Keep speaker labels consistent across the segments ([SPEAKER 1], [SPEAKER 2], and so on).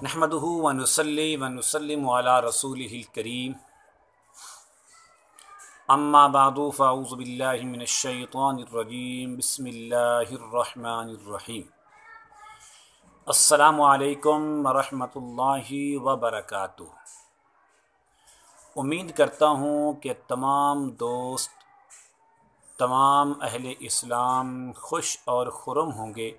[SPEAKER 1] नहमदुहु व नुसल्ली व नुसल्लिमु अला रसूलिहिल करीम अम्मा बादु फ़अऊज़ु बिल्लाहि मिनश शैतानिर रजीम बिस्मिल्लाहिर रहमानिर रहीम। अस्सलामु अलैकुम व रहमतुल्लाहि व बरकातुहू। उम्मीद करता हूँ कि तमाम दोस्त, तमाम अहले इस्लाम खुश और खुर्रम होंगे।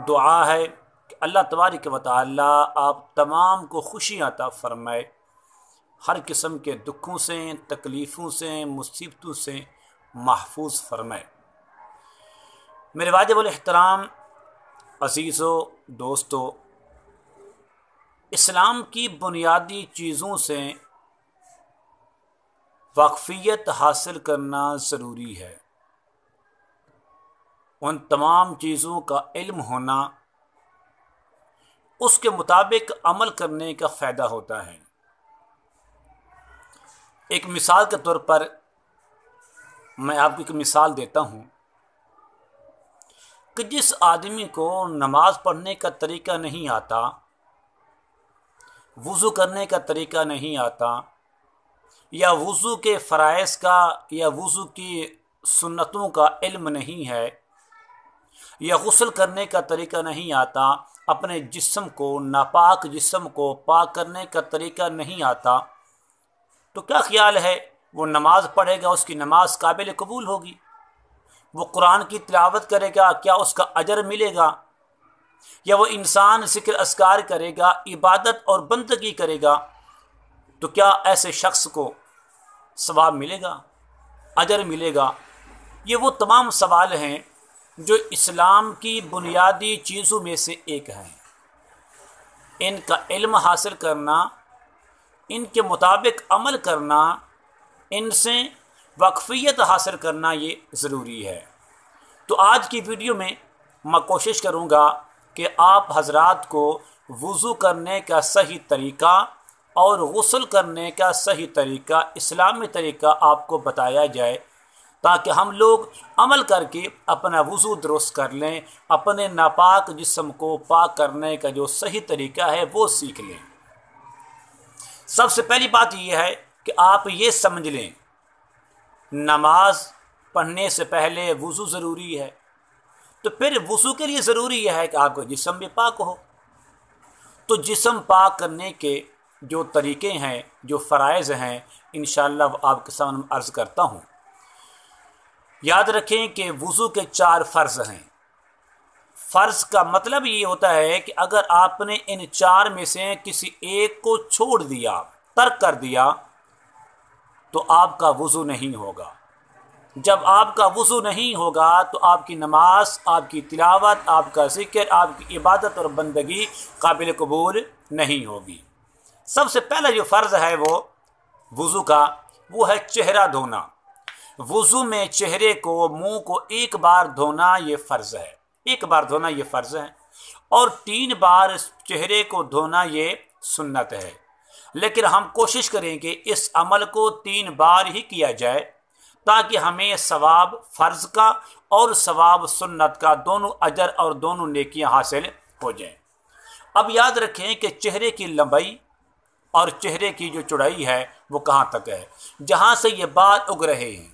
[SPEAKER 1] दुआ है कि अल्लाह तबारक व तआला आप तमाम को खुशियाँ अता फ़रमाए, हर किस्म के दुखों से, तकलीफ़ों से, मुसीबतों से महफूज फ़रमाए। मेरे वाजिबुल एहतराम अज़ीज़ों, दोस्तों, इस्लाम की बुनियादी चीज़ों से वाक़फ़ियत हासिल करना ज़रूरी है। उन तमाम चीज़ों का इल्म होना, उसके मुताबिक अमल करने का फ़ायदा होता है। एक मिसाल के तौर पर मैं आपको एक मिसाल देता हूँ कि जिस आदमी को नमाज़ पढ़ने का तरीक़ा नहीं आता, वुज़ू करने का तरीक़ा नहीं आता, या वुज़ू के फ़राइज़ का या वुज़ू की सुन्नतों का इल्म नहीं है, या गुस्ल करने का तरीक़ा नहीं आता, अपने जिस्म को, नापाक जिस्म को पाक करने का तरीक़ा नहीं आता, तो क्या ख्याल है वो नमाज़ पढ़ेगा, उसकी नमाज काबिल कबूल होगी? वो कुरान की तिलावत करेगा, क्या उसका अजर मिलेगा? या वो इंसान ज़िक्र अस्कार करेगा, इबादत और बंदगी करेगा, तो क्या ऐसे शख्स को सवाब मिलेगा, अजर मिलेगा? ये वो तमाम सवाल हैं जो इस्लाम की बुनियादी चीज़ों में से एक हैं। इनका इल्म हासिल करना, इनके मुताबिक अमल करना, इनसे वाक़फ़ियत हासिल करना ये ज़रूरी है। तो आज की वीडियो में मैं कोशिश करूँगा कि आप हज़रात को वुज़ू करने का सही तरीक़ा और गुस्ल करने का सही तरीक़ा, इस्लामी तरीक़ा आपको बताया जाए, ताकि हम लोग अमल करके अपना वुज़ू दुरुस्त कर लें, अपने नापाक जिस्म को पाक करने का जो सही तरीक़ा है वो सीख लें। सबसे पहली बात यह है कि आप ये समझ लें, नमाज पढ़ने से पहले वुज़ू ज़रूरी है, तो फिर वुज़ू के लिए ज़रूरी यह है कि आपका जिस्म भी पाक हो। तो जिस्म पाक करने के जो तरीक़े हैं, जो फ़राइज़ हैं, इंशाअल्लाह आपके सामने अर्ज़ करता हूँ। याद रखें कि वुज़ू के 4 फ़र्ज़ हैं। फ़र्ज़ का मतलब ये होता है कि अगर आपने इन 4 में से किसी एक को छोड़ दिया, तर्क कर दिया, तो आपका वुज़ू नहीं होगा। जब आपका वुज़ू नहीं होगा तो आपकी नमाज, आपकी तिलावत, आपका ज़िक्र, आपकी इबादत और बंदगी काबिल कबूल नहीं होगी। सबसे पहला जो फ़र्ज़ है वो वुज़ू का, वो है चेहरा धोना। वुज़ू में चेहरे को, मुंह को एक बार धोना ये फ़र्ज़ है, एक बार धोना ये फ़र्ज़ है, और 3 बार चेहरे को धोना ये सुन्नत है। लेकिन हम कोशिश करेंगे इस अमल को 3 बार ही किया जाए, ताकि हमें सवाब फ़र्ज़ का और सवाब सुन्नत का दोनों अजर और दोनों नेकियां हासिल हो जाएं। अब याद रखें कि चेहरे की लंबाई और चेहरे की जो चौड़ाई है वो कहाँ तक है। जहाँ से ये बाल उग रहे हैं,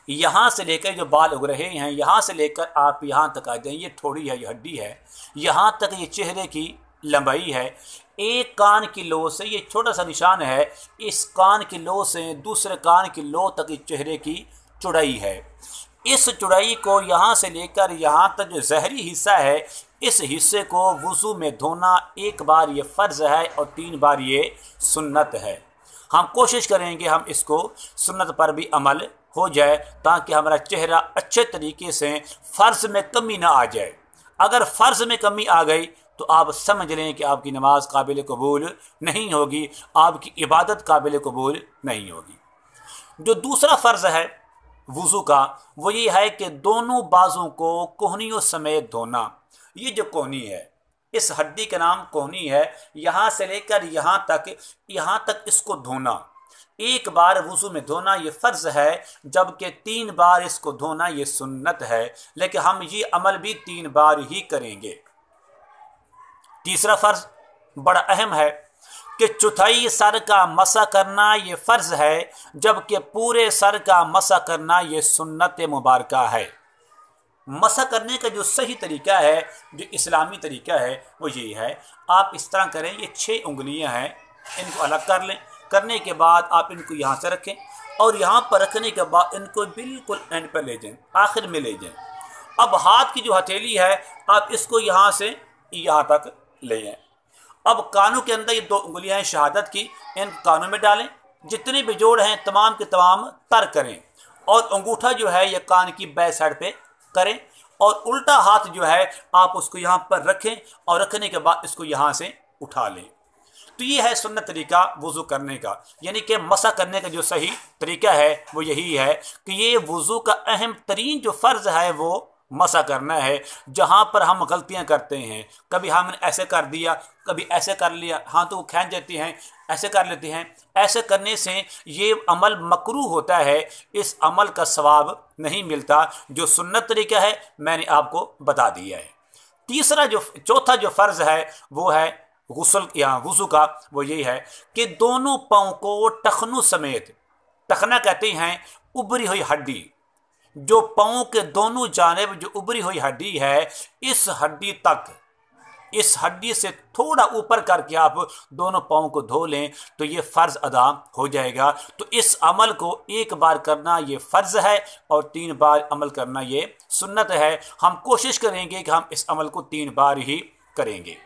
[SPEAKER 1] यहाँ से लेकर जो बाल उग रहे हैं, यहाँ से लेकर आप यहाँ तक आ जाएं, ये थोड़ी है, ये हड्डी है, यहाँ तक ये चेहरे की लंबाई है। एक कान की लो से, ये छोटा सा निशान है, इस कान की लो से दूसरे कान की लो तक ये चेहरे की चौड़ाई है। इस चौड़ाई को यहाँ से लेकर यहाँ तक जो ज़हरी हिस्सा है, इस हिस्से को वुज़ू में धोना 1 बार ये फ़र्ज़ है और 3 बार ये सुन्नत है। हम कोशिश करेंगे हम इसको सुन्नत पर भी अमल हो जाए, ताकि हमारा चेहरा अच्छे तरीके से फ़र्ज़ में कमी ना आ जाए। अगर फ़र्ज़ में कमी आ गई तो आप समझ लें कि आपकी नमाज काबिल कबूल नहीं होगी, आपकी इबादत काबिल कबूल नहीं होगी। जो दूसरा फ़र्ज़ है वुज़ू का, वो ये है कि दोनों बाजों को कोहनियों समेत धोना। ये जो कोहनी है, इस हड्डी का नाम कोहनी है, यहाँ से लेकर यहाँ तक इसको धोना। 1 बार वुज़ू में धोना ये फ़र्ज़ है, जबकि 3 बार इसको धोना ये सुन्नत है। लेकिन हम ये अमल भी 3 बार ही करेंगे। तीसरा फ़र्ज़ बड़ा अहम है कि चौथाई सर का मसा करना ये फ़र्ज़ है, जबकि पूरे सर का मसा करना ये सुन्नत मुबारका है। मसा करने का जो सही तरीका है, जो इस्लामी तरीका है, वो यही है, आप इस तरह करें। ये 6 उंगलियां हैं, इनको अलग कर लें। करने के बाद आप इनको यहाँ से रखें और यहाँ पर रखने के बाद इनको बिल्कुल एंड पर ले जाएं, आखिर में ले जाएं। अब हाथ की जो हथेली है, आप इसको यहाँ से यहाँ तक ले जाएं। अब कानों के अंदर ये 2 उंगलियां हैं शहादत की, इन कानों में डालें। जितने भी जोड़ हैं तमाम के तमाम तर करें और अंगूठा जो है ये कान की बैक साइड पे करें और उल्टा हाथ जो है आप उसको यहाँ पर रखें और रखने के बाद इसको यहाँ से उठा लें। तो ये है सुन्नत तरीका वज़ू करने का, यानी कि मसा करने का जो सही तरीका है वो यही है कि ये वज़ू का अहम तरीन जो फ़र्ज़ है वो मसा करना है। जहाँ पर हम गलतियाँ करते हैं, कभी हमने ऐसे कर दिया, कभी ऐसे कर लिया, हाथों को खींच देते हैं, ऐसे कर लेते हैं। ऐसे करने से ये अमल मकरूह होता है, इस अमल का सवाब नहीं मिलता। जो सुन्नत तरीका है मैंने आपको बता दिया है। चौथा जो फ़र्ज़ है वो है गुस्ल या वज़ू का, वो यही है कि दोनों पाँव को टखनों समेत, टखना कहते हैं उभरी हुई हड्डी, जो पाँव के दोनों जानिब जो उभरी हुई हड्डी है, इस हड्डी तक, इस हड्डी से थोड़ा ऊपर करके आप दोनों पाँव को धो लें तो ये फ़र्ज़ अदा हो जाएगा। तो इस अमल को 1 बार करना ये फ़र्ज़ है और 3 बार अमल करना ये सुन्नत है। हम कोशिश करेंगे कि हम इस अमल को 3 बार ही करेंगे।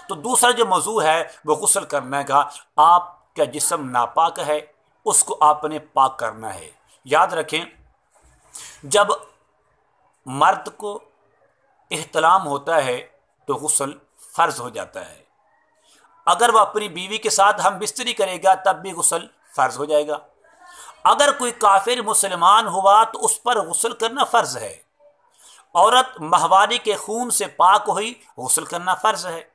[SPEAKER 1] तो दूसरा जो मौजू है वो गुस्ल करने का। आपका जिस्म नापाक है, उसको आपने पाक करना है। याद रखें, जब मर्द को इह्तिलाम होता है तो गुस्ल फ़र्ज हो जाता है। अगर वह अपनी बीवी के साथ हम बिस्तरी करेगा तब भी गुस्ल फ़र्ज हो जाएगा। अगर कोई काफिर मुसलमान हुआ तो उस पर गुस्ल करना फ़र्ज है। औरत माहवारी के खून से पाक हुई, गुस्ल करना फ़र्ज है।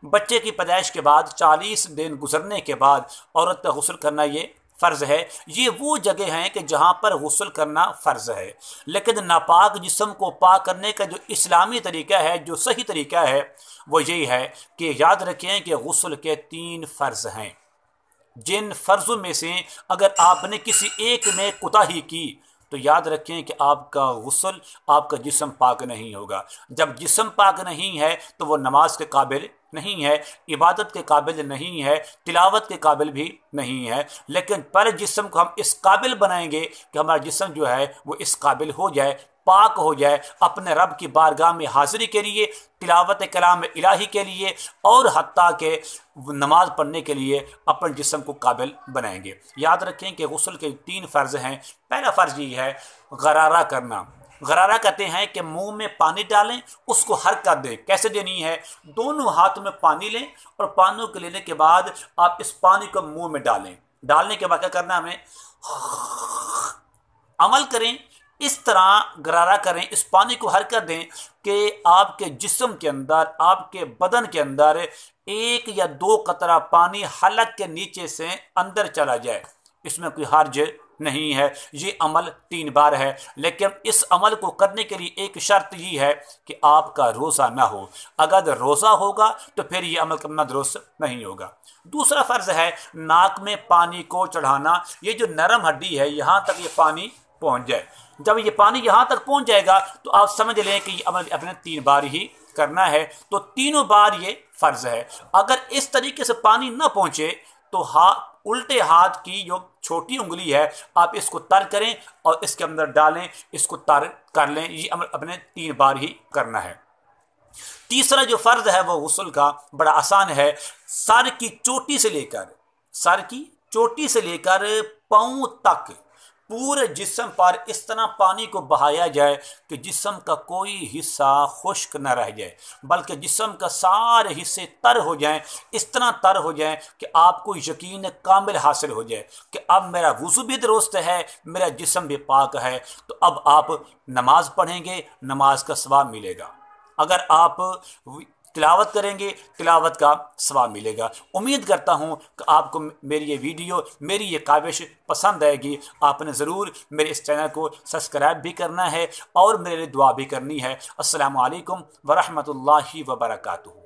[SPEAKER 1] बच्चे की पैदाइश के बाद 40 दिन गुजरने के बाद औरत का गुस्ल करना ये फ़र्ज़ है। ये वो जगह हैं कि जहाँ पर गुस्ल करना फ़र्ज़ है। लेकिन नापाक जिस्म को पाक करने का जो इस्लामी तरीका है, जो सही तरीका है, वो यही है कि याद रखें कि गुस्ल के 3 फ़र्ज़ हैं। जिन फ़र्ज़ों में से अगर आपने किसी एक में कोताही की तो याद रखें कि आपका गुस्ल, आपका जिस्म पाक नहीं होगा। जब जिस्म पाक नहीं है तो वो नमाज के काबिल नहीं है, इबादत के काबिल नहीं है, तिलावत के काबिल भी नहीं है। लेकिन पर जिस्म को हम इस काबिल बनाएंगे कि हमारा जिस्म जो है वो इस काबिल हो जाए, पाक हो जाए, अपने रब की बारगाह में हाज़िरी के लिए, तिलावत कलाम इलाही के लिए और हत्ता के नमाज पढ़ने के लिए अपने जिस्म को काबिल बनाएंगे। याद रखें कि गुस्ल के 3 फ़र्ज़ हैं। पहला फ़र्ज़ ये है गरारा करना। गरारा कहते हैं कि मुंह में पानी डालें, उसको हरकत दें। कैसे देनी है? दोनों हाथ में पानी लें और पानी को लेने के बाद आप इस पानी को मुंह में डालें। डालने के बाद क्या करना, हमें अमल करें, इस तरह गरारा करें, इस पानी को हरकत दें कि आपके जिस्म के अंदर, आपके बदन के अंदर 1 या 2 कतरा पानी हलक के नीचे से अंदर चला जाए। इसमें कोई हर्ज नहीं है। ये अमल 3 बार है। लेकिन इस अमल को करने के लिए एक शर्त ही है कि आपका रोज़ा ना हो। अगर रोज़ा होगा तो फिर ये अमल करना दुरुस्त नहीं होगा। दूसरा फ़र्ज़ है नाक में पानी को चढ़ाना। ये जो नरम हड्डी है, यहाँ तक ये पानी पहुँच जाए। जब ये पानी यहाँ तक पहुँच जाएगा तो आप समझ लें कि ये अमल अपने 3 बार ही करना है। तो तीनों बार ये फ़र्ज़ है। अगर इस तरीके से पानी ना पहुँचे तो उल्टे हाथ की जो छोटी उंगली है आप इसको तर करें और इसके अंदर डालें, इसको तर कर लें। ये अमल अपने 3 बार ही करना है। तीसरा जो फ़र्ज़ है वो गुस्ल का बड़ा आसान है। सर की चोटी से लेकर पाँव तक पूरे जिस्म पर इस तरह पानी को बहाया जाए कि जिस्म का कोई हिस्सा खुश्क न रह जाए, बल्कि जिस्म का सारे हिस्से तर हो जाएं। इस तरह तर हो जाएं कि आपको यकीन कामिल हासिल हो जाए कि अब मेरा वज़ू भी दुरुस्त है, मेरा जिस्म भी पाक है। तो अब आप नमाज पढ़ेंगे, नमाज का सवाब मिलेगा। अगर आप तिलावत करेंगे, तिलावत का सवाब मिलेगा। उम्मीद करता हूँ कि आपको मेरी ये वीडियो, मेरी ये काविश पसंद आएगी। आपने ज़रूर मेरे इस चैनल को सब्सक्राइब भी करना है और मेरे लिए दुआ भी करनी है। अस्सलामु अलैकुम व रहमतुल्लाहि व बरकातुहू।